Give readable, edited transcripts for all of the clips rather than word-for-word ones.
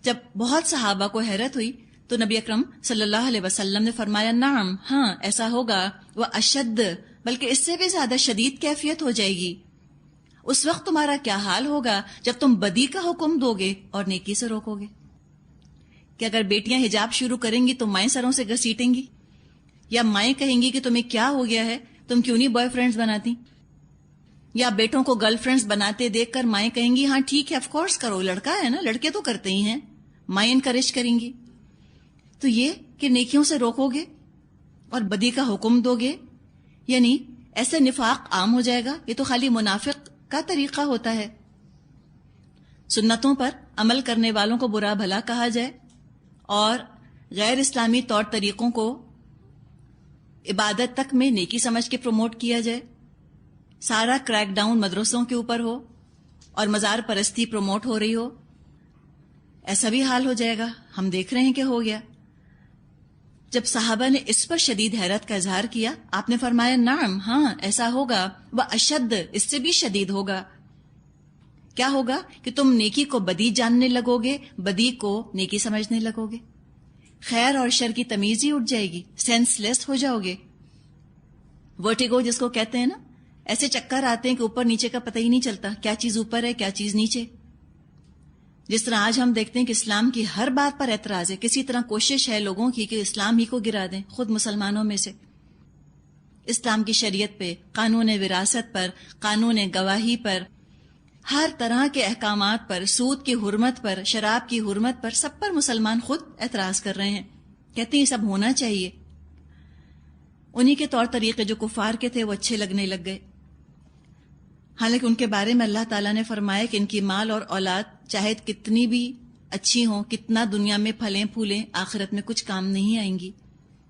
جب بہت صحابہ کو حیرت ہوئی تو نبی اکرم صلی اللہ علیہ وسلم نے فرمایا نعم، ہاں ایسا ہوگا، وہ اشد، بلکہ اس سے بھی زیادہ شدید کیفیت ہو جائے گی۔ اس وقت تمہارا کیا حال ہوگا جب تم بدی کا حکم دو گے اور نیکی سے روکو گے؟ کہ اگر بیٹیاں حجاب شروع کریں گی تو مائیں سروں سے گھسیٹیں گی، یا مائیں کہیں گی کہ تمہیں کیا ہو گیا ہے، تم کیوں نہیں بوائے فرینڈز بناتی؟ یا بیٹوں کو گرل فرینڈز بناتے دیکھ کر مائیں کہیں گی ہاں ٹھیک ہے آف کورس کرو، لڑکا ہے نا، لڑکے تو کرتے ہی ہیں، مائیں انکریج کریں گی۔ تو یہ کہ نیکیوں سے روکو گے اور بدی کا حکم دو گے، یعنی ایسے نفاق عام ہو جائے گا۔ یہ تو خالی منافق کا طریقہ ہوتا ہے۔ سنتوں پر عمل کرنے والوں کو برا بھلا کہا جائے اور غیر اسلامی طور طریقوں کو عبادت تک میں نیکی سمجھ کے پروموٹ کیا جائے، سارا کریک ڈاؤن مدرسوں کے اوپر ہو اور مزار پرستی پروموٹ ہو رہی ہو، ایسا بھی حال ہو جائے گا۔ ہم دیکھ رہے ہیں کہ ہو گیا۔ جب صحابہ نے اس پر شدید حیرت کا اظہار کیا، آپ نے فرمایا نعم، ہاں ایسا ہوگا، وہ اشد، اس سے بھی شدید ہوگا۔ کیا ہوگا کہ تم نیکی کو بدی جاننے لگو گے، بدی کو نیکی سمجھنے لگو گے، خیر اور شر کی تمیز ہی اٹھ جائے گی، سینس لیس ہو جاؤ گے۔ ورٹیگو جس کو کہتے ہیں نا، ایسے چکر آتے ہیں کہ اوپر نیچے کا پتہ ہی نہیں چلتا، کیا چیز اوپر ہے کیا چیز نیچے۔ جس طرح آج ہم دیکھتے ہیں کہ اسلام کی ہر بات پر اعتراض ہے، کسی طرح کوشش ہے لوگوں کی کہ اسلام ہی کو گرا دیں، خود مسلمانوں میں سے۔ اسلام کی شریعت پہ، قانون وراثت پر، قانون گواہی پر، ہر طرح کے احکامات پر، سود کی حرمت پر، شراب کی حرمت پر، سب پر مسلمان خود اعتراض کر رہے ہیں، کہتے ہیں یہ سب ہونا چاہیے۔ انہی کے طور طریقے جو کفار کے تھے وہ اچھے لگنے لگ گئے، حالانکہ ان کے بارے میں اللہ تعالیٰ نے فرمایا کہ ان کی مال اور اولاد چاہے کتنی بھی اچھی ہوں، کتنا دنیا میں پھلیں پھولیں، آخرت میں کچھ کام نہیں آئیں گی۔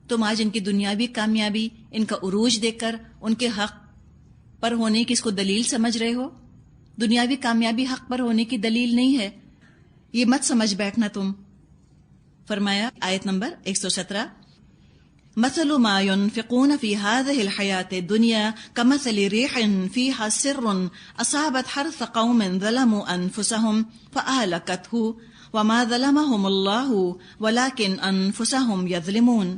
تم آج ان کی دنیاوی کامیابی، ان کا عروج دیکھ کر ان کے حق پر ہونے کی اس کو دلیل سمجھ رہے ہو؟ دنیاوی کامیابی حق پر ہونے کی دلیل نہیں ہے، یہ مت سمجھ بیٹھنا تم۔ فرمایا آیت نمبر 117، مثل ما ينفقون في هذه الحياة الدنيا كمثل ريح فيها سر أصابت حرث قوم ظلموا أنفسهم فأهلكته وما ظلمهم الله ولكن أنفسهم يظلمون۔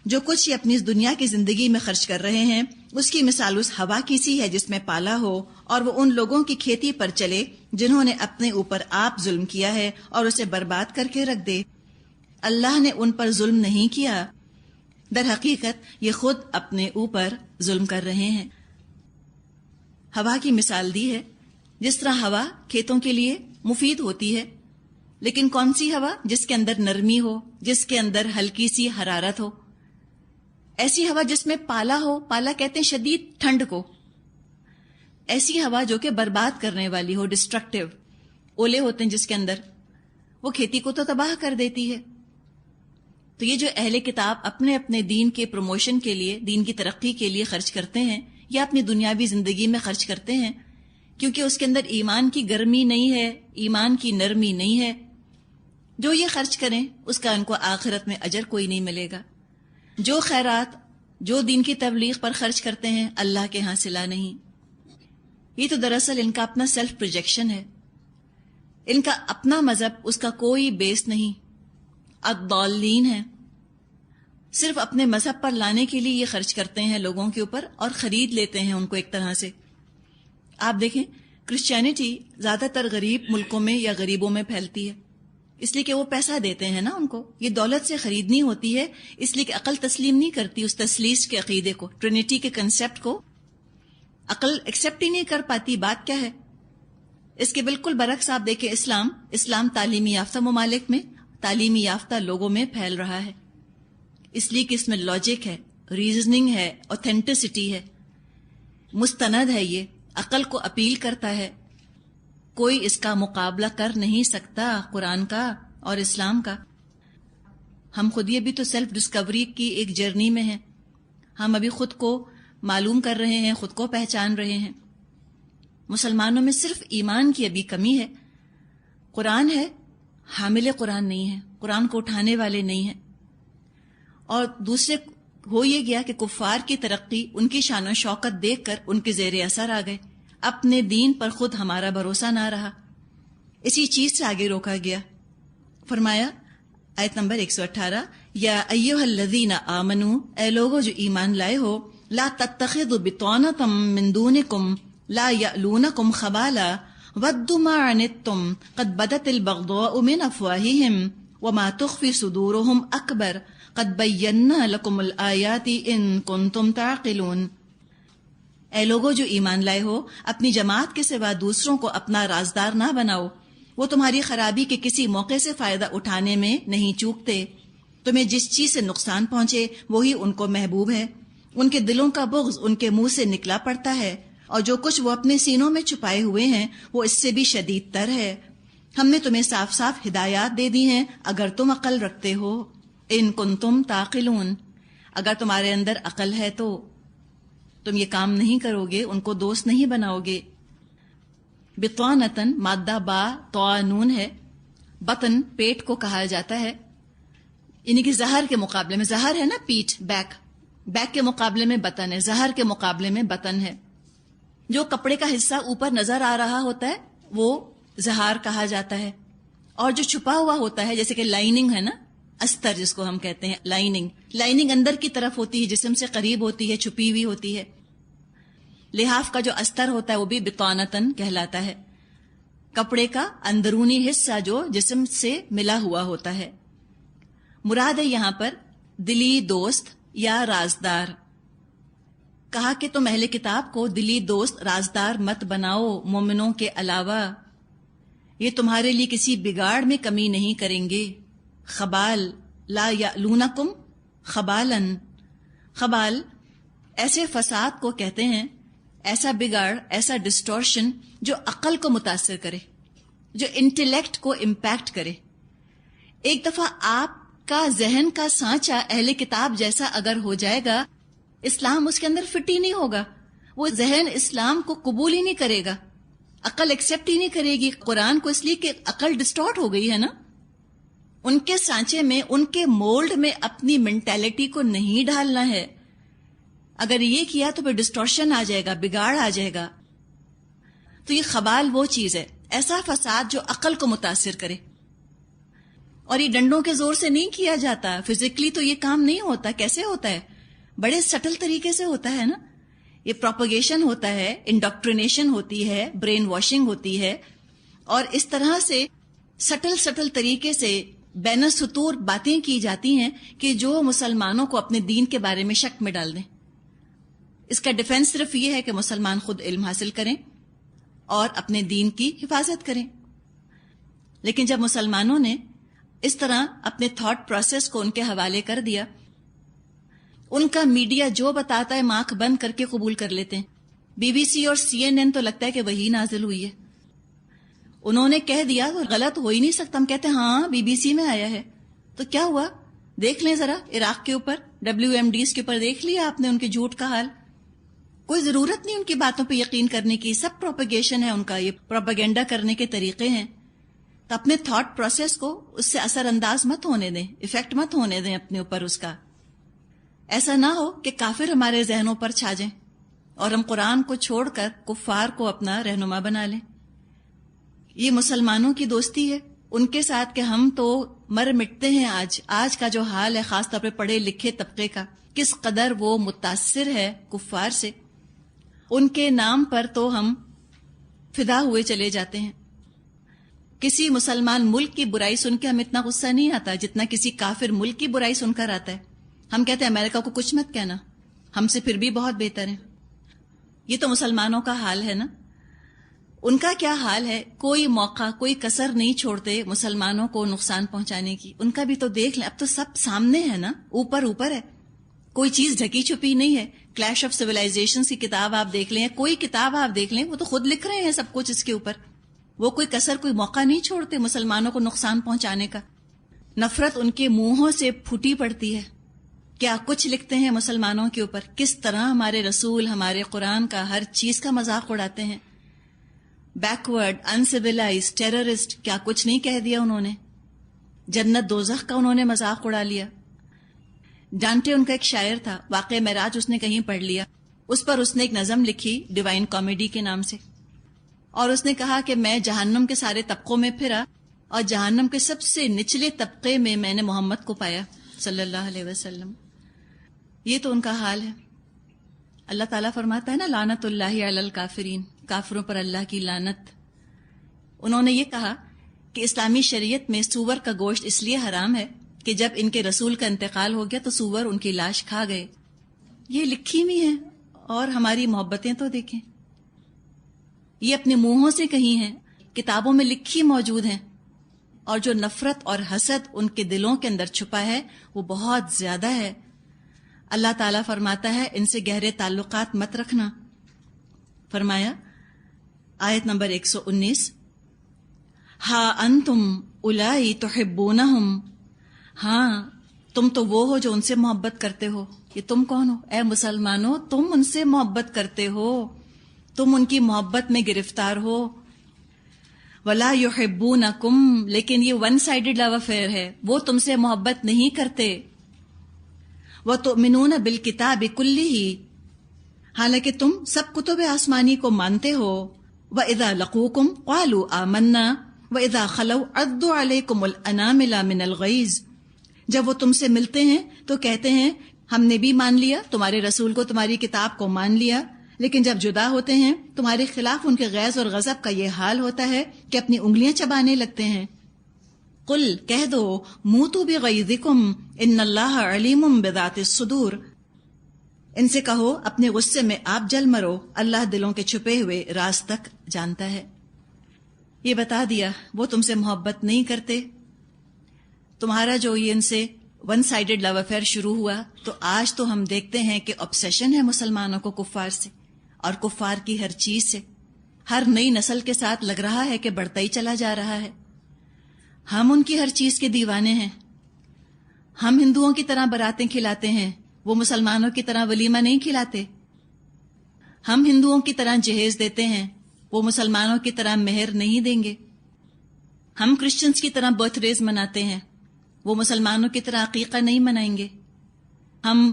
جو کچھ یہ اپنی اس دنیا کی زندگی میں خرچ کر رہے ہیں، اس کی مثال اس ہوا کی سی ہے جس میں پالا ہو، اور وہ ان لوگوں کی کھیتی پر چلے جنہوں نے اپنے اوپر آپ ظلم کیا ہے اور اسے برباد کر کے رکھ دے۔ اللہ نے ان پر ظلم نہیں کیا، در حقیقت یہ خود اپنے اوپر ظلم کر رہے ہیں۔ ہوا کی مثال دی ہے، جس طرح ہوا کھیتوں کے لیے مفید ہوتی ہے، لیکن کون سی ہوا؟ جس کے اندر نرمی ہو، جس کے اندر ہلکی سی حرارت ہو، ایسی ہوا جس میں پالا ہو، پالا کہتے ہیں شدید ٹھنڈ کو، ایسی ہوا جو کہ برباد کرنے والی ہو، ڈسٹرکٹیو، اولے ہوتے ہیں جس کے اندر، وہ کھیتی کو تو تباہ کر دیتی ہے۔ تو یہ جو اہل کتاب اپنے اپنے دین کے پروموشن کے لیے، دین کی ترقی کے لیے خرچ کرتے ہیں، یا اپنی دنیاوی زندگی میں خرچ کرتے ہیں، کیونکہ اس کے اندر ایمان کی گرمی نہیں ہے، ایمان کی نرمی نہیں ہے، جو یہ خرچ کریں اس کا ان کو آخرت میں اجر کوئی نہیں ملے گا۔ جو خیرات، جو دین کی تبلیغ پر خرچ کرتے ہیں، اللہ کے ہاں صلہ نہیں۔ یہ تو دراصل ان کا اپنا سیلف پروجیکشن ہے، ان کا اپنا مذہب، اس کا کوئی بیس نہیں، الضالین ہیں۔ صرف اپنے مذہب پر لانے کے لیے یہ خرچ کرتے ہیں لوگوں کے اوپر اور خرید لیتے ہیں ان کو ایک طرح سے۔ آپ دیکھیں کرسچینٹی زیادہ تر غریب ملکوں میں یا غریبوں میں پھیلتی ہے، اس لیے کہ وہ پیسہ دیتے ہیں نا ان کو، یہ دولت سے خریدنی ہوتی ہے، اس لیے کہ عقل تسلیم نہیں کرتی اس تثلیث کے عقیدے کو، ٹرینٹی کے کنسیپٹ کو عقل ایکسیپٹ ہی نہیں کر پاتی۔ بات کیا ہے؟ اس کے بالکل برعکس آپ دیکھیں اسلام تعلیمی یافتہ ممالک میں، تعلیمی یافتہ لوگوں میں پھیل رہا ہے، اس لیے کہ اس میں لاجک ہے، ریزننگ ہے، اوتھینٹسٹی ہے، مستند ہے، یہ عقل کو اپیل کرتا ہے، کوئی اس کا مقابلہ کر نہیں سکتا قرآن کا اور اسلام کا۔ ہم خود یہ بھی تو سیلف ڈسکوری کی ایک جرنی میں ہیں، ہم ابھی خود کو معلوم کر رہے ہیں، خود کو پہچان رہے ہیں۔ مسلمانوں میں صرف ایمان کی ابھی کمی ہے، قرآن ہے، حامل قرآن نہیں ہے، قرآن کو اٹھانے والے نہیں ہیں۔ اور دوسرے ہو یہ گیا کہ کفار کی ترقی، ان کی شان و شوکت دیکھ کر ان کے زیر اثر آ گئے، اپنے دین پر خود ہمارا بھروسہ نہ رہا، اسی چیز سے آگے روکا گیا۔ فرمایا آیت نمبر 118 یا ایھا آمنو، اے لوگو جو ایمان لائے ہو، لا تتخذوا بطانۃ من دونکم لا یألونکم خبالا ودوا ما عنتم قد بدت البغضاء من افواہہم وما تخفی صدورہم اکبر قد بینا لکم الآیات ان کنتم تعقلون۔ اے لوگو جو ایمان لائے ہو، اپنی جماعت کے سوا دوسروں کو اپنا رازدار نہ بناؤ، وہ تمہاری خرابی کے کسی موقع سے فائدہ اٹھانے میں نہیں چوکتے۔ تمہیں جس چیز سے نقصان پہنچے وہی ان کو محبوب ہے، ان کے دلوں کا بغض ان کے منہ سے نکلا پڑتا ہے، اور جو کچھ وہ اپنے سینوں میں چھپائے ہوئے ہیں وہ اس سے بھی شدید تر ہے۔ ہم نے تمہیں صاف صاف ہدایات دے دی ہیں اگر تم عقل رکھتے ہو، ان کنتم تعقلون، اگر تمہارے اندر عقل ہے تو تم یہ کام نہیں کرو گے، ان کو دوست نہیں بناؤ گے۔ بطانتن مادہ با طا نون ہے، بطن پیٹ کو کہا جاتا ہے، یعنی کہ زہر کے مقابلے میں، زہر ہے نا پیٹھ، بیک، بیک کے مقابلے میں بطن ہے، زہر کے مقابلے میں بطن ہے۔ جو کپڑے کا حصہ اوپر نظر آ رہا ہوتا ہے وہ زہار کہا جاتا ہے، اور جو چھپا ہوا ہوتا ہے جیسے کہ لائننگ ہے نا، استر جس کو ہم کہتے ہیں، لائننگ اندر کی طرف ہوتی ہے، جسم سے قریب ہوتی ہے، چھپی ہوئی ہوتی ہے۔ لحاف کا جو استر ہوتا ہے وہ بھی بطانتن کہلاتا ہے، کپڑے کا اندرونی حصہ جو جسم سے ملا ہوا ہوتا ہے۔ مراد ہے یہاں پر دلی دوست یا رازدار۔ کہا کہ تم اہل کتاب کو دلی دوست رازدار مت بناؤ مومنوں کے علاوہ، یہ تمہارے لیے کسی بگاڑ میں کمی نہیں کریں گے۔ خبال لا یألونکم خبالن، خبال ایسے فساد کو کہتے ہیں، ایسا بگاڑ، ایسا ڈسٹورشن جو عقل کو متاثر کرے، جو انٹیلیکٹ کو امپیکٹ کرے۔ ایک دفعہ آپ کا ذہن کا سانچہ اہل کتاب جیسا اگر ہو جائے گا، اسلام اس کے اندر فٹ ہی نہیں ہوگا، وہ ذہن اسلام کو قبول ہی نہیں کرے گا، عقل ایکسیپٹ ہی نہیں کرے گی قرآن کو، اس لیے کہ عقل ڈسٹارٹ ہو گئی ہے نا۔ ان کے سانچے میں، ان کے مولڈ میں اپنی مینٹیلٹی کو نہیں ڈالنا ہے۔ اگر یہ کیا تو پھر ڈسٹورشن آ جائے گا، بگاڑ آ جائے گا۔ تو یہ خبال وہ چیز ہے، ایسا فساد جو عقل کو متاثر کرے، اور یہ ڈنڈوں کے زور سے نہیں کیا جاتا، فزیکلی تو یہ کام نہیں ہوتا۔ کیسے ہوتا ہے؟ بڑے سٹل طریقے سے ہوتا ہے نا، یہ پروپیگیشن ہوتا ہے، انڈاکٹرینیشن ہوتی ہے، برین واشنگ ہوتی ہے، اور اس طرح سے سٹل طریقے سے بین السطور باتیں کی جاتی ہیں کہ جو مسلمانوں کو اپنے دین کے بارے میں شک میں ڈال دیں۔ اس کا ڈیفنس صرف یہ ہے کہ مسلمان خود علم حاصل کریں اور اپنے دین کی حفاظت کریں۔ لیکن جب مسلمانوں نے اس طرح اپنے تھاٹ پروسیس کو ان کے حوالے کر دیا، ان کا میڈیا جو بتاتا ہے آنکھ بند کر کے قبول کر لیتے ہیں۔ بی بی سی اور CNN تو لگتا ہے کہ وہی نازل ہوئی ہے، انہوں نے کہہ دیا تو غلط ہو ہی نہیں سکتا۔ ہم کہتے ہیں ہاں BBC میں آیا ہے، تو کیا ہوا؟ دیکھ لیں ذرا عراق کے اوپر، WMDs کے اوپر دیکھ لیا آپ نے ان کے جھوٹ کا حال۔ کوئی ضرورت نہیں ان کی باتوں پہ یقین کرنے کی، سب پروپیگیشن ہے ان کا، یہ پروپیگنڈا کرنے کے طریقے ہیں۔ تو اپنے تھاٹ پروسیس کو اس سے اثر انداز مت ہونے دیں، افیکٹ مت ہونے دیں اپنے اوپر اس کا۔ ایسا نہ ہو کہ کافر ہمارے ذہنوں پر چھا جائیں اور ہم قرآن کو چھوڑ کر کفار کو اپنا رہنما بنا لیں۔ یہ مسلمانوں کی دوستی ہے ان کے ساتھ کہ ہم تو مر مٹتے ہیں۔ آج کا جو حال ہے خاص طور پہ پڑھے لکھے طبقے کا، کس قدر وہ متاثر ہے کفار سے، ان کے نام پر تو ہم فدا ہوئے چلے جاتے ہیں۔ کسی مسلمان ملک کی برائی سن کے ہمیں اتنا غصہ نہیں آتا جتنا کسی کافر ملک کی برائی سن کر آتا ہے۔ ہم کہتے ہیں امریکہ کو کچھ مت کہنا، ہم سے پھر بھی بہت بہتر ہیں۔ یہ تو مسلمانوں کا حال ہے نا۔ ان کا کیا حال ہے؟ کوئی موقع، کوئی کسر نہیں چھوڑتے مسلمانوں کو نقصان پہنچانے کی۔ ان کا بھی تو دیکھ لیں، اب تو سب سامنے ہے نا، اوپر ہے، کوئی چیز ڈھکی چھپی نہیں ہے۔ کلیش آف سویلائزیشنز کی کتاب آپ دیکھ لیں، کوئی کتاب آپ دیکھ لیں، وہ تو خود لکھ رہے ہیں سب کچھ اس کے اوپر۔ وہ کوئی کسر، کوئی موقع نہیں چھوڑتے مسلمانوں کو نقصان پہنچانے کا۔ نفرت ان کے منہوں سے پھوٹی پڑتی ہے۔ کیا کچھ لکھتے ہیں مسلمانوں کے اوپر، کس طرح ہمارے رسول، ہمارے قرآن کا، ہر چیز کا مذاق اڑاتے ہیں۔ بیکورڈ، انسیولائز، ٹیررسٹ، کیا کچھ نہیں کہہ دیا انہوں نے۔ جنت دوزخ کا انہوں نے مذاق اڑا لیا۔ ڈانٹے ان کا ایک شاعر تھا، واقعہ معراج اس نے کہیں پڑھ لیا، اس پر اس نے ایک نظم لکھی ڈیوائن کامیڈی کے نام سے، اور اس نے کہا کہ میں جہنم کے سارے طبقوں میں پھرا اور جہنم کے سب سے نچلے طبقے میں نے محمد کو پایا صلی اللہ علیہ وسلم. یہ تو ان کا حال ہے. اللہ تعالیٰ فرماتا ہے نا لعنت اللہ علی الکافرین، کافروں پر اللہ کی لعنت. انہوں نے یہ کہا کہ اسلامی شریعت میں سور کا گوشت اس لیے حرام ہے کہ جب ان کے رسول کا انتقال ہو گیا تو سور ان کی لاش کھا گئے. یہ لکھی ہوئی ہیں، اور ہماری محبتیں تو دیکھیں، یہ اپنے منہوں سے کہی ہیں، کتابوں میں لکھی موجود ہیں، اور جو نفرت اور حسد ان کے دلوں کے اندر چھپا ہے وہ بہت زیادہ ہے. اللہ تعالیٰ فرماتا ہے ان سے گہرے تعلقات مت رکھنا. فرمایا آیت نمبر 119، ہا انتم اولائی تحبونہم، ہاں تم تو وہ ہو جو ان سے محبت کرتے ہو. یہ تم کون ہو؟ اے مسلمانوں، تم ان سے محبت کرتے ہو، تم ان کی محبت میں گرفتار ہو. ولا یحبونکم، لیکن یہ ون سائیڈڈ لو افیئر ہے، وہ تم سے محبت نہیں کرتے. وتؤمنون بالکتاب کلہ، حالانکہ تم سب کتب آسمانی کو مانتے ہو. وَإِذَا لَقُوكُمْ قَالُوا آمَنَّا وَإِذَا خَلَوْا عَضُّوا عَلَيْكُمُ الْأَنَامِلَ مِنَ الْغَيْظِ، جب وہ تم سے ملتے ہیں تو کہتے ہیں ہم نے بھی مان لیا، تمہارے رسول کو، تمہاری کتاب کو مان لیا، لیکن جب جدا ہوتے ہیں تمہارے خلاف ان کے غیظ اور غضب کا یہ حال ہوتا ہے کہ اپنی انگلیاں چبانے لگتے ہیں. قل، کہہ دو، موتوا بغیظکم ان اللہ علیم بذات الصدور، ان سے کہو اپنے غصے میں آپ جل مرو، اللہ دلوں کے چھپے ہوئے راز تک جانتا ہے. یہ بتا دیا وہ تم سے محبت نہیں کرتے. تمہارا جو یہ ان سے ون سائیڈڈ لو افیئر شروع ہوا، تو آج تو ہم دیکھتے ہیں کہ obsession ہے مسلمانوں کو کفار سے، اور کفار کی ہر چیز سے. ہر نئی نسل کے ساتھ لگ رہا ہے کہ بڑھتا ہی چلا جا رہا ہے. ہم ان کی ہر چیز کے دیوانے ہیں. ہم ہندوؤں کی طرح براتیں کھلاتے ہیں، وہ مسلمانوں کی طرح ولیمہ نہیں کھلاتے. ہم ہندوؤں کی طرح جہیز دیتے ہیں، وہ مسلمانوں کی طرح مہر نہیں دیں گے. ہم کرسچنز کی طرح برتھ ڈیز مناتے ہیں، وہ مسلمانوں کی طرح عقیقہ نہیں منائیں گے. ہم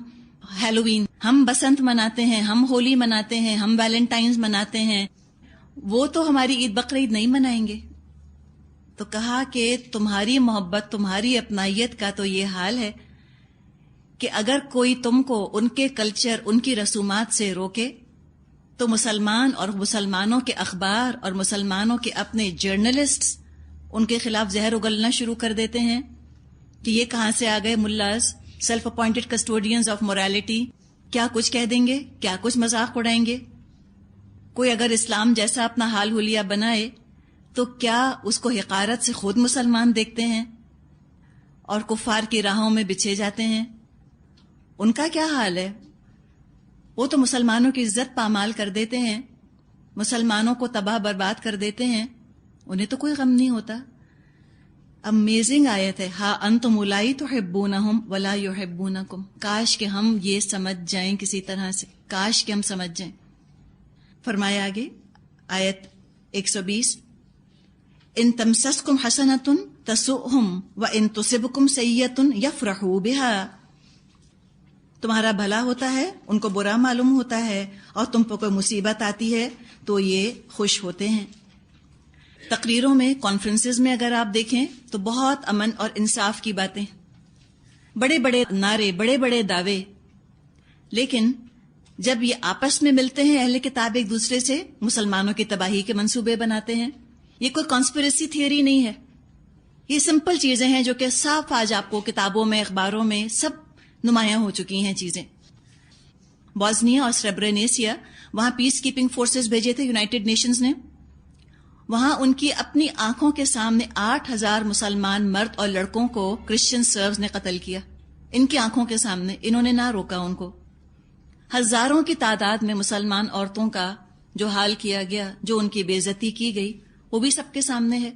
ہیلووین، ہم بسنت مناتے ہیں، ہم ہولی مناتے ہیں، ہم ویلنٹائنز مناتے ہیں، وہ تو ہماری عید بقرعید نہیں منائیں گے. تو کہا کہ تمہاری محبت، تمہاری اپنائیت کا تو یہ حال ہے کہ اگر کوئی تم کو ان کے کلچر، ان کی رسومات سے روکے تو مسلمان اور مسلمانوں کے اخبار اور مسلمانوں کے اپنے جرنلسٹس ان کے خلاف زہر اگلنا شروع کر دیتے ہیں کہ یہ کہاں سے آ گئے mullahs, self appointed custodians of morality. کیا کچھ کہہ دیں گے، کیا کچھ مذاق اڑائیں گے. کوئی اگر اسلام جیسا اپنا حال حلیہ بنائے تو کیا اس کو حقارت سے خود مسلمان دیکھتے ہیں اور کفار کی راہوں میں بچھے جاتے ہیں. ان کا کیا حال ہے؟ وہ تو مسلمانوں کی عزت پامال کر دیتے ہیں، مسلمانوں کو تباہ برباد کر دیتے ہیں، انہیں تو کوئی غم نہیں ہوتا. امیزنگ آیت ہے، ہا انتم اولائی تحبونہم ولا یحبونکم. کاش کہ ہم یہ سمجھ جائیں کسی طرح سے، کاش کہ ہم سمجھ جائیں. فرمایا آگے آیت 120، ان تمسسکم حسنۃ تسؤہم وان تصبکم سیئۃ یفرحوا بہا. تمہارا بھلا ہوتا ہے، ان کو برا معلوم ہوتا ہے، اور تم پر کوئی مصیبت آتی ہے تو یہ خوش ہوتے ہیں. تقریروں میں، کانفرنسز میں اگر آپ دیکھیں تو بہت امن اور انصاف کی باتیں، بڑے بڑے نعرے، بڑے بڑے دعوے، لیکن جب یہ آپس میں ملتے ہیں اہل کتاب ایک دوسرے سے مسلمانوں کی تباہی کے منصوبے بناتے ہیں. یہ کوئی کانسپریسی تھیوری نہیں ہے، یہ سمپل چیزیں ہیں جو کہ صاف آج آپ کو کتابوں میں، اخباروں میں سب نمایاں ہو چکی ہیں چیزیں. بوسنیا اور سریبرینیسیا، وہاں پیس کیپنگ فورسز بھیجے تھے یونائٹڈ نیشنز نے. وہاں ان کی اپنی آنکھوں کے سامنے 8,000 مسلمان مرد اور لڑکوں کو کرسچن سروز نے قتل کیا. ان کی آنکھوں کے سامنے، انہوں نے نہ روکا ان کو. ہزاروں کی تعداد میں مسلمان عورتوں کا جو حال کیا گیا، جو ان کی بے عزتی کی گئی، وہ بھی سب کے سامنے ہے.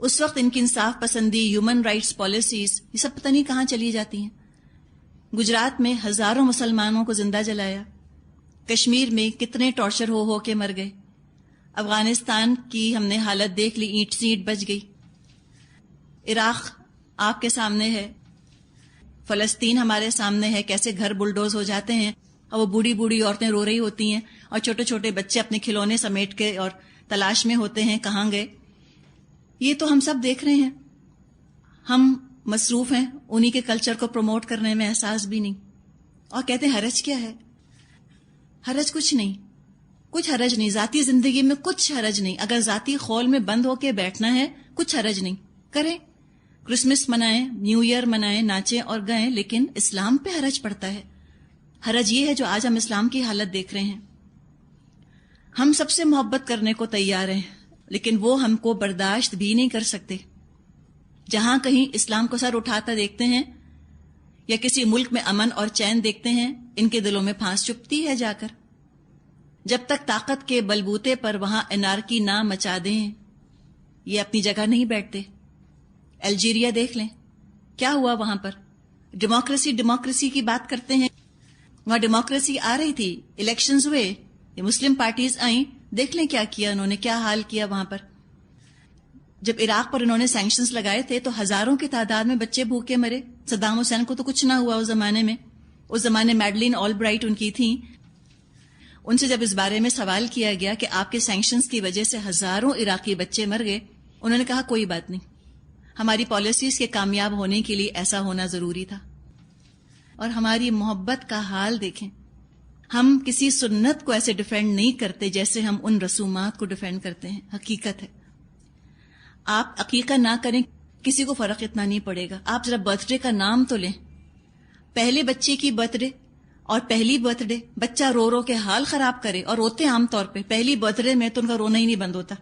اس وقت ان کی انصاف پسندی، ہیومن رائٹس پالیسیز، یہ سب پتہ نہیں کہاں چلی جاتی ہیں. گجرات میں ہزاروں مسلمانوں کو زندہ جلایا. کشمیر میں کتنے ٹارچر ہو کے مر گئے. افغانستان کی ہم نے حالت دیکھ لی، اینٹ سی اینٹ بچ گئی. عراق آپ کے سامنے ہے، فلسطین ہمارے سامنے ہے، کیسے گھر بلڈوز ہو جاتے ہیں اور وہ بوڑھی بوڑھی عورتیں رو رہی ہوتی ہیں اور چھوٹے چھوٹے بچے اپنے کھلونے سمیٹ کے اور تلاش میں ہوتے ہیں کہاں گئے. یہ تو ہم سب دیکھ رہے ہیں. ہم مصروف ہیں انہی کے کلچر کو پروموٹ کرنے میں، احساس بھی نہیں. اور کہتے ہیں حرج کیا ہے؟ حرج کچھ نہیں، کچھ حرج نہیں. ذاتی زندگی میں کچھ حرج نہیں. اگر ذاتی خول میں بند ہو کے بیٹھنا ہے کچھ حرج نہیں، کریں. کرسمس منائیں، نیو ایئر منائیں، ناچیں اور گائیں، لیکن اسلام پہ حرج پڑتا ہے. حرج یہ ہے جو آج ہم اسلام کی حالت دیکھ رہے ہیں. ہم سب سے محبت کرنے کو تیار ہیں، لیکن وہ ہم کو برداشت بھی نہیں کر سکتے. جہاں کہیں اسلام کو سر اٹھاتا دیکھتے ہیں یا کسی ملک میں امن اور چین دیکھتے ہیں، ان کے دلوں میں پھانس چپتی ہے جا کر. جب تک طاقت کے بلبوتے پر وہاں انارکی نہ مچا دیں، یہ اپنی جگہ نہیں بیٹھتے. الجیریا دیکھ لیں، کیا ہوا وہاں پر. ڈیموکریسی کی بات کرتے ہیں، وہاں ڈیموکریسی آ رہی تھی، الیکشنز ہوئے، یہ مسلم پارٹیز آئیں، دیکھ لیں کیا کیا انہوں نے، کیا حال کیا وہاں پر. جب عراق پر انہوں نے سینکشنز لگائے تھے تو ہزاروں کی تعداد میں بچے بھوکے مرے. صدام حسین کو تو کچھ نہ ہوا اس زمانے میں. اس زمانے میڈلین آل برائٹ ان کی تھیں. ان سے جب اس بارے میں سوال کیا گیا کہ آپ کے سینکشنز کی وجہ سے ہزاروں عراقی بچے مر گئے، انہوں نے کہا کوئی بات نہیں، ہماری پالیسیز کے کامیاب ہونے کے لیے ایسا ہونا ضروری تھا. اور ہماری محبت کا حال دیکھیں. ہم کسی سنت کو ایسے ڈیفینڈ نہیں کرتے جیسے ہم ان رسومات کو ڈیفینڈ کرتے ہیں. حقیقت ہے. آپ عقیقہ نہ کریں، کسی کو فرق اتنا نہیں پڑے گا. آپ ذرا برتھ ڈے کا نام تو لیں. پہلے بچے کی برتھ ڈے اور پہلی برتھ ڈے، بچہ رو رو کے حال خراب کرے، اور روتے عام طور پہ پہلی برتھ ڈے میں تو ان کا رونا ہی نہیں بند ہوتا.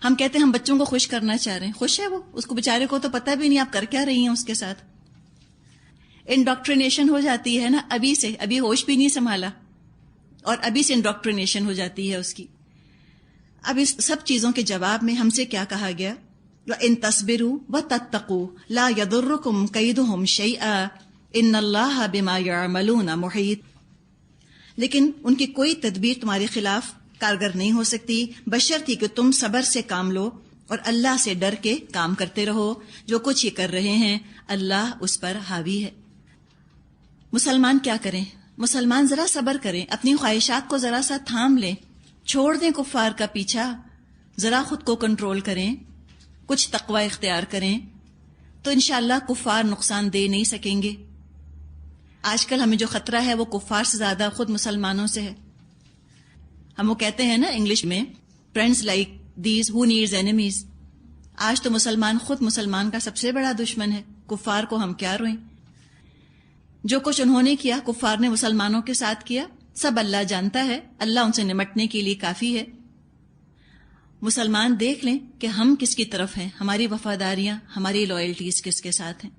ہم کہتے ہیں ہم بچوں کو خوش کرنا چاہ رہے ہیں. خوش ہے وہ، اس کو بیچارے کو تو پتہ بھی نہیں آپ کر کیا رہی ہیں اس کے ساتھ. انڈاکٹرینیشن ہو جاتی ہے نا ابھی سے، ابھی ہوش بھی نہیں سنبھالا اور ابھی سے انڈاکٹرینیشن ہو جاتی ہے اس کی. اب اس سب چیزوں کے جواب میں ہم سے کیا کہا گیا؟ وَإِن تَصْبِرُوا وَتَتَّقُوا لَا يَضُرُّكُمْ كَيْدُهُمْ شَيْئًا إِنَّ اللَّهَ بِمَا يَعْمَلُونَ مُحِيطٌ. لیکن ان کی کوئی تدبیر تمہارے خلاف کارگر نہیں ہو سکتی بشرطیکہ کہ تم صبر سے کام لو اور اللہ سے ڈر کے کام کرتے رہو. جو کچھ یہ کر رہے ہیں اللہ اس پر حاوی ہے. مسلمان کیا کریں؟ مسلمان ذرا صبر کریں، اپنی خواہشات کو ذرا سا تھام لیں، چھوڑ دیں کفار کا پیچھا، ذرا خود کو کنٹرول کریں، کچھ تقوی اختیار کریں تو انشاءاللہ کفار نقصان دے نہیں سکیں گے. آج کل ہمیں جو خطرہ ہے وہ کفار سے زیادہ خود مسلمانوں سے ہے. ہم وہ کہتے ہیں نا انگلش میں، friends like these who needs enemies. آج تو مسلمان خود مسلمان کا سب سے بڑا دشمن ہے. کفار کو ہم کیا روئیں؟ جو کچھ انہوں نے کیا کفار نے مسلمانوں کے ساتھ کیا، سب اللہ جانتا ہے. اللہ ان سے نمٹنے کے لیے کافی ہے. مسلمان دیکھ لیں کہ ہم کس کی طرف ہیں، ہماری وفاداریاں، ہماری لائلٹیز کس کے ساتھ ہیں.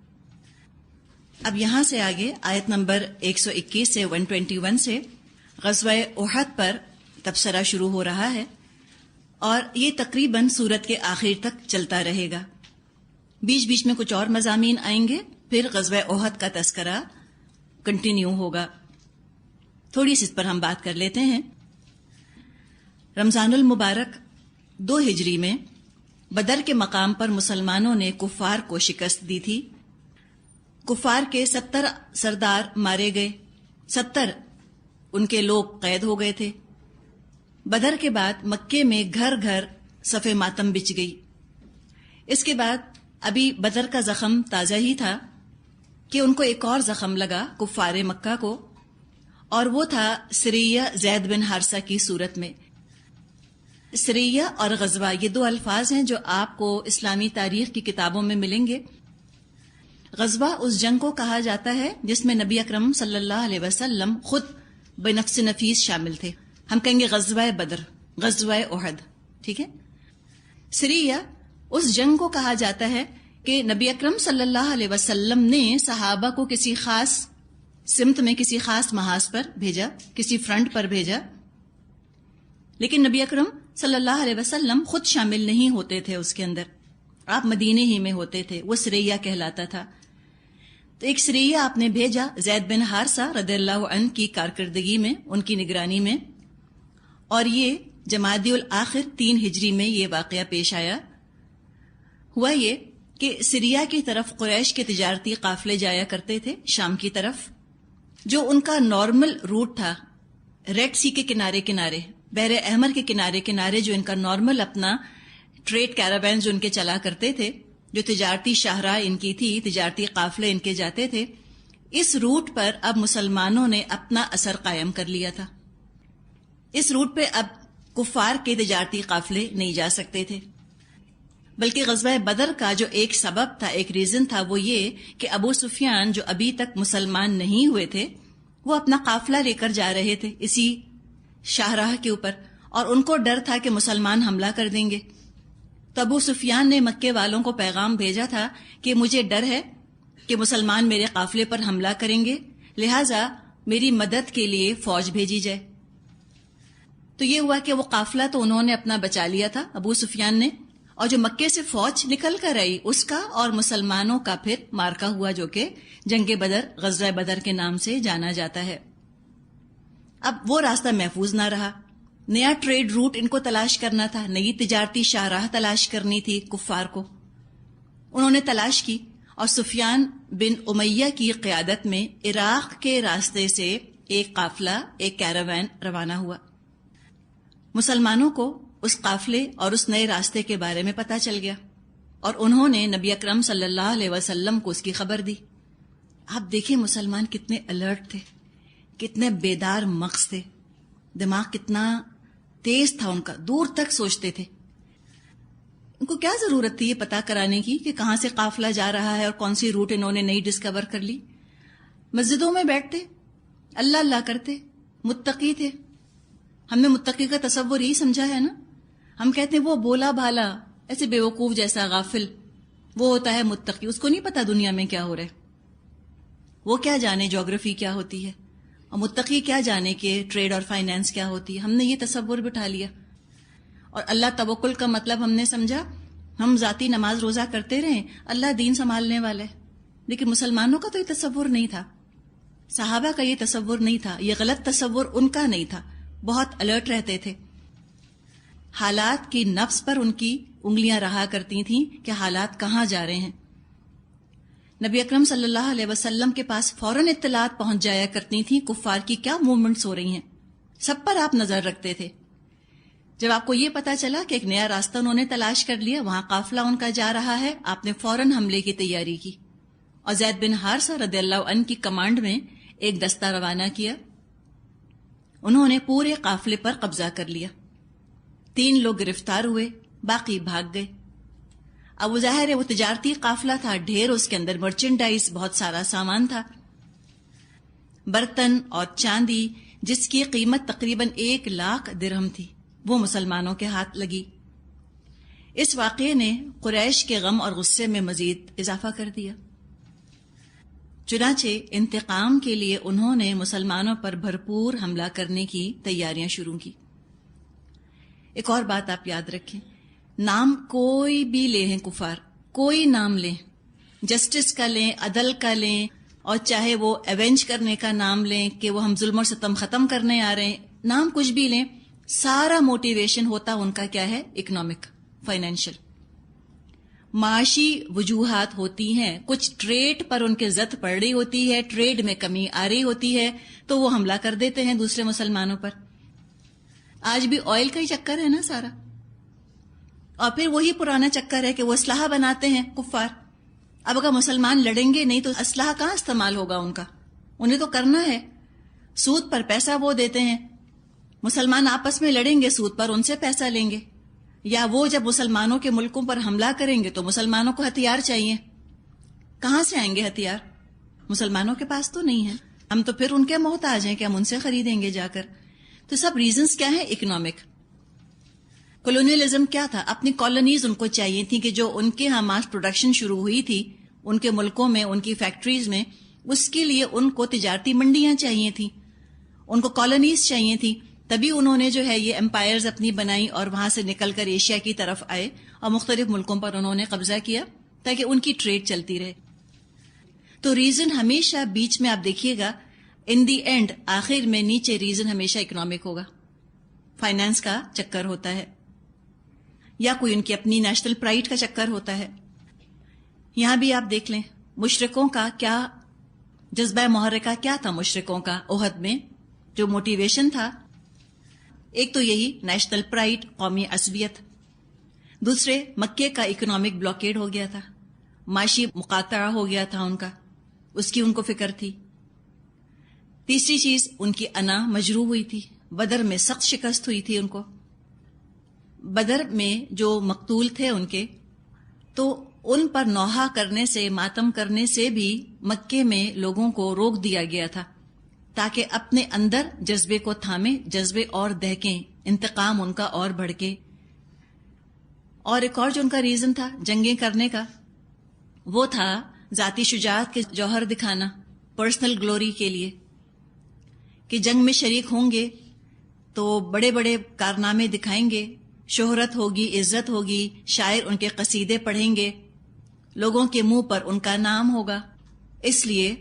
اب یہاں سے آگے آیت نمبر 121 سے 121 سے غزوہ احد پر تبصرہ شروع ہو رہا ہے، اور یہ تقریباً سورت کے آخر تک چلتا رہے گا. بیچ بیچ میں کچھ اور مضامین آئیں گے، پھر غزوہ احد کا تذکرہ کنٹینیو ہوگا. تھوڑی سی اس پر ہم بات کر لیتے ہیں. رمضان المبارک 2 ہجری میں بدر کے مقام پر مسلمانوں نے کفار کو شکست دی تھی. کفار کے 70 سردار مارے گئے، 70 ان کے لوگ قید ہو گئے تھے. بدر کے بعد مکے میں گھر گھر صف ماتم بچھ گئی. اس کے بعد ابھی بدر کا زخم تازہ ہی تھا کہ ان کو ایک اور زخم لگا کفار مکہ کو، اور وہ تھا سریہ زید بن حارثہ کی صورت میں. سریہ اور غزوہ یہ 2 الفاظ ہیں جو آپ کو اسلامی تاریخ کی کتابوں میں ملیں گے. غزوہ اس جنگ کو کہا جاتا ہے جس میں نبی اکرم صلی اللہ علیہ وسلم خود بنفس نفیس شامل تھے. ہم کہیں گے غزوہ بدر، غزوہ احد، ٹھیک ہے. سریہ اس جنگ کو کہا جاتا ہے کہ نبی اکرم صلی اللہ علیہ وسلم نے صحابہ کو کسی خاص سمت میں، کسی خاص محاذ پر بھیجا، کسی فرنٹ پر بھیجا، لیکن نبی اکرم صلی اللہ علیہ وسلم خود شامل نہیں ہوتے تھے اس کے اندر. آپ مدینے ہی میں ہوتے تھے. وہ سریہ کہلاتا تھا. تو ایک سریہ آپ نے بھیجا زید بن حارثہ رضی اللہ عنہ کی کارکردگی میں، ان کی نگرانی میں، اور یہ جمادی الاخر 3 ہجری میں یہ واقعہ پیش آیا. ہوا یہ کہ سریہ کی طرف قریش کے تجارتی قافلے جایا کرتے تھے، شام کی طرف. جو ان کا نارمل روٹ تھا، ریڈ سی کے کنارے کنارے، بحر احمر کے کنارے کنارے جو ان کا نارمل اپنا ٹریڈ کیراوین جو ان کے چلا کرتے تھے، جو تجارتی شاہراہ ان کی تھی، تجارتی قافلے ان کے جاتے تھے، اس روٹ پر اب مسلمانوں نے اپنا اثر قائم کر لیا تھا. اس روٹ پہ اب کفار کے تجارتی قافلے نہیں جا سکتے تھے. بلکہ غزوہ بدر کا جو ایک سبب تھا، ایک ریزن تھا، وہ یہ کہ ابو سفیان جو ابھی تک مسلمان نہیں ہوئے تھے، وہ اپنا قافلہ لے کر جا رہے تھے اسی شاہراہ کے اوپر، اور ان کو ڈر تھا کہ مسلمان حملہ کر دیں گے. تو ابو سفیان نے مکے والوں کو پیغام بھیجا تھا کہ مجھے ڈر ہے کہ مسلمان میرے قافلے پر حملہ کریں گے، لہٰذا میری مدد کے لیے فوج بھیجی جائے. تو یہ ہوا کہ وہ قافلہ تو انہوں نے اپنا بچا لیا تھا ابو سفیان نے، اور جو مکے سے فوج نکل کر آئی اس کا اور مسلمانوں کا پھر مارکا ہوا، جو کہ جنگ بدر، غزوہ بدر کے نام سے جانا جاتا ہے. اب وہ راستہ محفوظ نہ رہا، نیا ٹریڈ روٹ ان کو تلاش کرنا تھا، نئی تجارتی شاہراہ تلاش کرنی تھی کفار کو. انہوں نے تلاش کی اور سفیان بن امیہ کی قیادت میں عراق کے راستے سے ایک قافلہ، ایک کیراوین روانہ ہوا. مسلمانوں کو اس قافلے اور اس نئے راستے کے بارے میں پتہ چل گیا اور انہوں نے نبی اکرم صلی اللہ علیہ وسلم کو اس کی خبر دی. آپ دیکھیں مسلمان کتنے الرٹ تھے، کتنے بیدار مغز تھے، دماغ کتنا تیز تھا ان کا، دور تک سوچتے تھے. ان کو کیا ضرورت تھی یہ پتہ کرانے کی کہ کہاں سے قافلہ جا رہا ہے اور کون سی روٹ انہوں نے نئی ڈسکور کر لی. مسجدوں میں بیٹھتے، اللہ اللہ کرتے، متقی تھے. ہم نے متقی کا تصور یہی سمجھا ہے نا. ہم کہتے ہیں وہ بولا بھالا، ایسے بیوقوف جیسا غافل، وہ ہوتا ہے متقی. اس کو نہیں پتا دنیا میں کیا ہو رہا ہے، وہ کیا جانے جغرافی کیا ہوتی ہے، اور متقی کیا جانے کہ ٹریڈ اور فائنینس کیا ہوتی ہے. ہم نے یہ تصور بٹھا لیا. اور اللہ توکل کا مطلب ہم نے سمجھا ہم ذاتی نماز روزہ کرتے رہیں، اللہ دین سنبھالنے والا ہے. لیکن مسلمانوں کا تو یہ تصور نہیں تھا، صحابہ کا یہ تصور نہیں تھا، یہ غلط تصور ان کا نہیں تھا. بہت الرٹ رہتے تھے. حالات کی نفس پر ان کی انگلیاں رہا کرتی تھیں کہ حالات کہاں جا رہے ہیں. نبی اکرم صلی اللہ علیہ وسلم کے پاس فوراً اطلاعات پہنچ جایا کرتی تھیں کفار کی کیا موومنٹس ہو رہی ہیں. سب پر آپ نظر رکھتے تھے. جب آپ کو یہ پتا چلا کہ ایک نیا راستہ انہوں نے تلاش کر لیا، وہاں قافلہ ان کا جا رہا ہے، آپ نے فوراً حملے کی تیاری کی اور زید بن حارثہ رضی اللہ عنہ کی کمانڈ میں ایک دستہ روانہ کیا. انہوں نے پورے قافلے پر قبضہ کر لیا. 3 لوگ گرفتار ہوئے، باقی بھاگ گئے. اب وہ ظاہر ہے وہ تجارتی قافلہ تھا، ڈھیر اس کے اندر مرچنڈائز، بہت سارا سامان تھا، برتن اور چاندی جس کی قیمت تقریباً 1,00,000 درہم تھی، وہ مسلمانوں کے ہاتھ لگی. اس واقعے نے قریش کے غم اور غصے میں مزید اضافہ کر دیا. چنانچہ انتقام کے لیے انہوں نے مسلمانوں پر بھرپور حملہ کرنے کی تیاریاں شروع کی. ایک اور بات آپ یاد رکھیں، نام کوئی بھی لے ہیں کفار، کوئی نام لیں، جسٹس کا لیں، عدل کا لیں، اور چاہے وہ ایونج کرنے کا نام لیں کہ وہ ہم ظلم و ستم ختم کرنے آ رہے ہیں، نام کچھ بھی لیں، سارا موٹیویشن ہوتا ان کا کیا ہے؟ اکنامک، فائنینشل، معاشی وجوہات ہوتی ہیں. کچھ ٹریڈ پر ان کے زد پڑ رہی ہوتی ہے، ٹریڈ میں کمی آ رہی ہوتی ہے تو وہ حملہ کر دیتے ہیں دوسرے مسلمانوں پر. آج بھی آئل کا ہی چکر ہے نا سارا، اور پھر وہی پرانا چکر ہے کہ وہ اسلحہ بناتے ہیں کفار. اب اگر مسلمان لڑیں گے نہیں تو اسلحہ کہاں استعمال ہوگا ان کا؟ انہیں تو کرنا ہے. سود پر پیسہ وہ دیتے ہیں، مسلمان آپس میں لڑیں گے سود پر، ان سے پیسہ لیں گے. یا وہ جب مسلمانوں کے ملکوں پر حملہ کریں گے تو مسلمانوں کو ہتھیار چاہیے. کہاں سے آئیں گے ہتھیار؟ مسلمانوں کے پاس تو نہیں ہے. ہم تو پھر ان کے محتاج ہیں کہ ہم ان سے خریدیں گے جا کر. تو سب ریزنز کیا ہیں؟ اکنامک. کولونیلزم کیا تھا؟ اپنی کالونیز ان کو چاہیے تھی کہ جو ان کے ہاں ماس پروڈکشن شروع ہوئی تھی ان کے ملکوں میں، ان کی فیکٹریز میں، اس کے لیے ان کو تجارتی منڈیاں چاہیے تھیں، ان کو کالونیز چاہیے تھی. تبھی انہوں نے جو ہے یہ امپائرز اپنی بنائی اور وہاں سے نکل کر ایشیا کی طرف آئے اور مختلف ملکوں پر انہوں نے قبضہ کیا تاکہ ان کی ٹریڈ چلتی رہے. تو ریزن ہمیشہ بیچ میں آپ دیکھیے گا، ان دی اینڈ آخر میں نیچے ریزن ہمیشہ اکنامک ہوگا، فائنانس کا چکر ہوتا ہے یا کوئی ان کی اپنی نیشنل پرائیڈ کا چکر ہوتا ہے. یہاں بھی آپ دیکھ لیں مشرکوں کا کیا جذبہ محرکہ کیا تھا. مشرکوں کا احد میں جو موٹیویشن تھا، ایک تو یہی نیشنل پرائیڈ، قومی عصبیت. دوسرے مکے کا اکنامک بلاکیڈ ہو گیا تھا، معاشی مقاطعہ ہو گیا تھا ان کا، اس کی ان کو فکر تھی۔ تیسری چیز ان کی انا مجروح ہوئی تھی، بدر میں سخت شکست ہوئی تھی ان کو۔ بدر میں جو مقتول تھے ان کے، تو ان پر نوحہ کرنے سے، ماتم کرنے سے بھی مکے میں لوگوں کو روک دیا گیا تھا تاکہ اپنے اندر جذبے کو تھامے، جذبے اور دہکیں، انتقام ان کا اور بھڑکے۔ اور ایک اور جو ان کا ریزن تھا جنگیں کرنے کا، وہ تھا ذاتی شجاعت کے جوہر دکھانا، پرسنل گلوری کے لیے، کہ جنگ میں شریک ہوں گے تو بڑے بڑے کارنامے دکھائیں گے، شہرت ہوگی، عزت ہوگی، شاعر ان کے قصیدے پڑھیں گے، لوگوں کے منہ پر ان کا نام ہوگا۔ اس لیے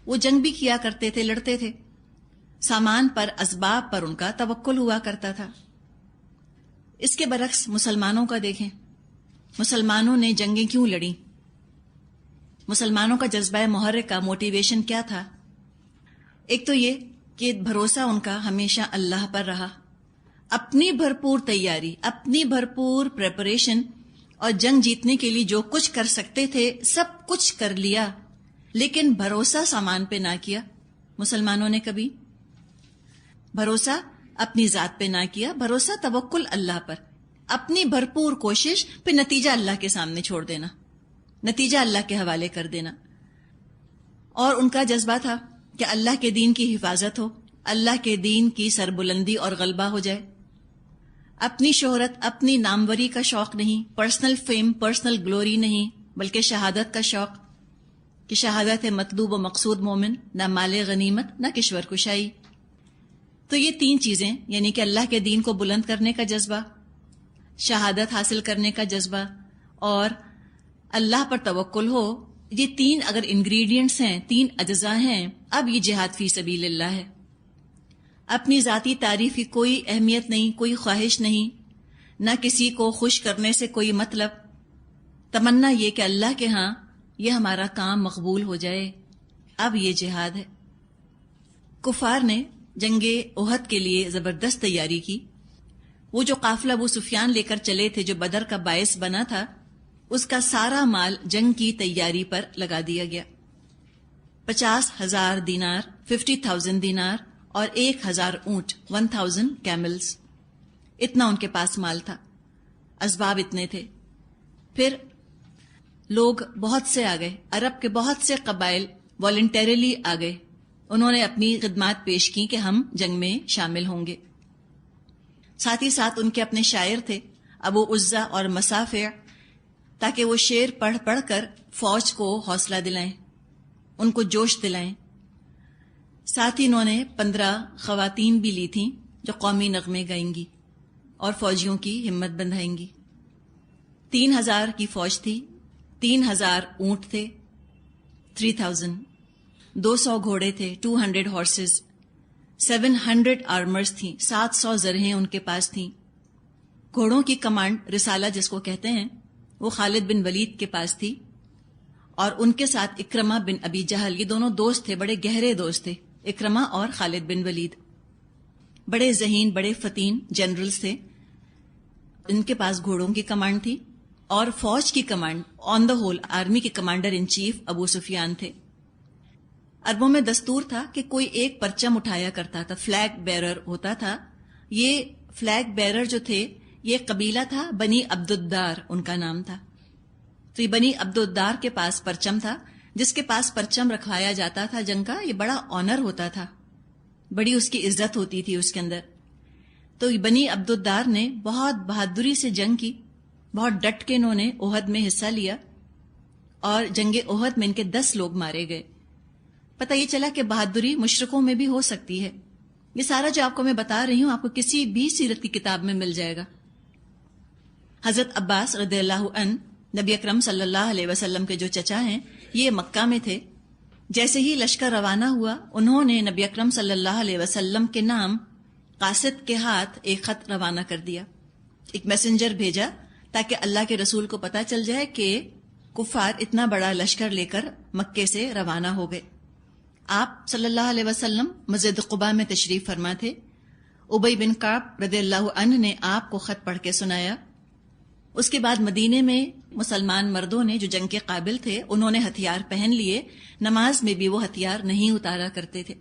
وہ جنگ بھی کیا کرتے تھے، لڑتے تھے، سامان پر، اسباب پر ان کا توکل ہوا کرتا تھا۔ اس کے برعکس مسلمانوں کا دیکھیں، مسلمانوں نے جنگیں کیوں لڑیں؟ مسلمانوں کا جذبہ محرک کا موٹیویشن کیا تھا؟ ایک تو یہ کہ بھروسہ ان کا ہمیشہ اللہ پر رہا، اپنی بھرپور تیاری، اپنی بھرپور پریپریشن، اور جنگ جیتنے کے لیے جو کچھ کر سکتے تھے سب کچھ کر لیا، لیکن بھروسہ سامان پہ نہ کیا۔ مسلمانوں نے کبھی بھروسہ اپنی ذات پہ نہ کیا، بھروسہ توکل اللہ پر، اپنی بھرپور کوشش، پھر نتیجہ اللہ کے سامنے چھوڑ دینا، نتیجہ اللہ کے حوالے کر دینا۔ اور ان کا جذبہ تھا کہ اللہ کے دین کی حفاظت ہو، اللہ کے دین کی سربلندی اور غلبہ ہو جائے۔ اپنی شہرت، اپنی ناموری کا شوق نہیں، پرسنل فیم، پرسنل گلوری نہیں، بلکہ شہادت کا شوق، کہ شہادت ہے مطلوب و مقصود مومن، نہ مال غنیمت، نہ کشور کشائی۔ تو یہ تین چیزیں، یعنی کہ اللہ کے دین کو بلند کرنے کا جذبہ، شہادت حاصل کرنے کا جذبہ، اور اللہ پر توکل ہو، یہ تین اگر انگریڈینٹس ہیں، تین اجزاء ہیں، اب یہ جہاد فی سبیل اللہ ہے۔ اپنی ذاتی تعریف کی کوئی اہمیت نہیں، کوئی خواہش نہیں، نہ کسی کو خوش کرنے سے کوئی مطلب، تمنا یہ کہ اللہ کے ہاں یہ ہمارا کام مقبول ہو جائے، اب یہ جہاد ہے۔ کفار نے جنگ احد کے لیے زبردست تیاری کی۔ وہ جو قافلہ ابو سفیان لے کر چلے تھے جو بدر کا باعث بنا تھا، اس کا سارا مال جنگ کی تیاری پر لگا دیا گیا۔ 50,000 دینار، 50,000 دینار، اور 1,000 اونٹ، 1,000 کیملز، اتنا ان کے پاس مال تھا، اسباب اتنے تھے۔ پھر لوگ بہت سے آ گئے، عرب کے بہت سے قبائل والنٹیرلی آ گئے، انہوں نے اپنی خدمات پیش کی کہ ہم جنگ میں شامل ہوں گے۔ ساتھ ہی ساتھ ان کے اپنے شاعر تھے، ابو عزہ اور مسافع، تاکہ وہ شعر پڑھ پڑھ کر فوج کو حوصلہ دلائیں، ان کو جوش دلائیں۔ ساتھ ہی انہوں نے 15 خواتین بھی لی تھیں جو قومی نغمے گائیں گی اور فوجیوں کی ہمت بندھائیں گی۔ 3,000 کی فوج تھی، 3,000 اونٹ تھے، 3,000، 200 گھوڑے تھے، 200 ہارسز، 700 آرمرز تھیں، 700 زرہیں ان کے پاس تھیں۔ گھوڑوں کی کمانڈ رسالہ جس کو کہتے ہیں، وہ خالد بن ولید کے پاس تھی، اور ان کے ساتھ اکرمہ بن ابی جہل، یہ دونوں دوست تھے، بڑے گہرے دوست تھے، اکرمہ اور خالد بن ولید، بڑے ذہین، بڑے فتین جنرلز تھے۔ ان کے پاس گھوڑوں کی کمانڈ تھی، اور فوج کی command, on the whole army کے کمانڈر ان چیف ابو سفیان تھے۔ عربوں میں دستور تھا کہ کوئی ایک پرچم اٹھایا کرتا تھا، فلیگ بیرر ہوتا تھا۔ یہ فلیگ بیرر جو تھے، یہ قبیلہ تھا بنی عبدالدار، ان کا نام تھا۔ تو یہ بنی عبدالدار کے پاس پرچم تھا، جس کے پاس پرچم رکھوایا جاتا تھا جنگ کا، یہ بڑا آنر ہوتا تھا، بڑی اس کی عزت ہوتی تھی اس کے اندر۔ تو بنی عبدالدار نے بہت بہادری سے جنگ کی، بہت ڈٹ کے انہوں نے احد میں حصہ لیا، اور جنگ احد میں ان کے 10 لوگ مارے گئے۔ پتہ یہ چلا کہ بہادری مشرکوں میں بھی ہو سکتی ہے۔ یہ سارا جو آپ کو میں بتا رہی ہوں، آپ کو کسی بھی سیرت کی کتاب میں مل جائے گا۔ حضرت عباس رضی اللہ عنہ، نبی اکرم صلی اللہ علیہ وسلم کے جو چچا ہیں، یہ مکہ میں تھے۔ جیسے ہی لشکر روانہ ہوا، انہوں نے نبی اکرم صلی اللہ علیہ وسلم کے نام قاصد کے ہاتھ ایک خط روانہ کر دیا، ایک میسنجر بھیجا، تاکہ اللہ کے رسول کو پتہ چل جائے کہ کفار اتنا بڑا لشکر لے کر مکے سے روانہ ہو گئے۔ آپ صلی اللہ علیہ وسلم مسجد قباء میں تشریف فرما تھے۔ ابی بن کعب رضی اللہ عنہ نے آپ کو خط پڑھ کے سنایا۔ اس کے بعد مدینے میں مسلمان مردوں نے جو جنگ کے قابل تھے انہوں نے ہتھیار پہن لیے، نماز میں بھی وہ ہتھیار نہیں اتارا کرتے تھے۔